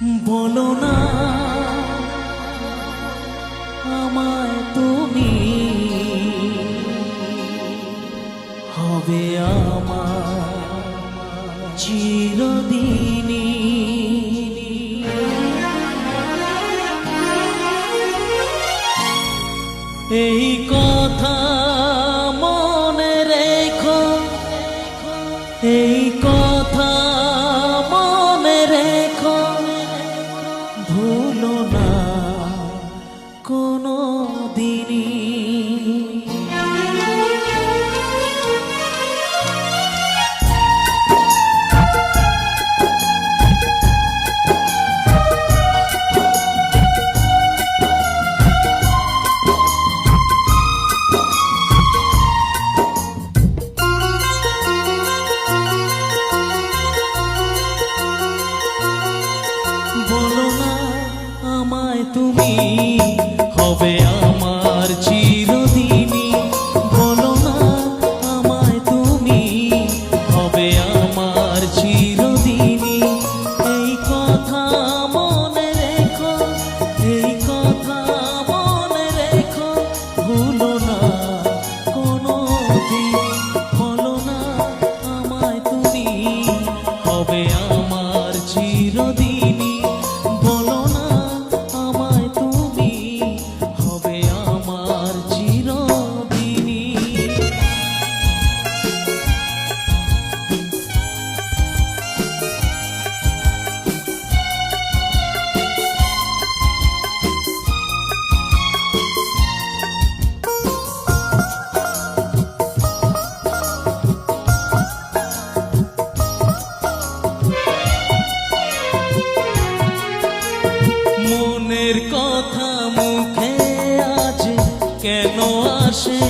বলো না আমায় তুমি, হবে আমার চিরদিনী। এই কথা মনে রেখো, এই কথা মনে রেখো, ভুলো না কোনো দিনই। বলো না আমায় তুমি, হবে আমার চিরদিনী। বলো না আমায় তুমি, হবে আমার চিরদিনী। এই কথা মনে রেখো, এই কথা মনে রেখো, ভুলো না কোনো দিন। বলো না আমায় তুমি, হবে আমার চিরদিনী। মনের কথা মুখে আজ কেন আসে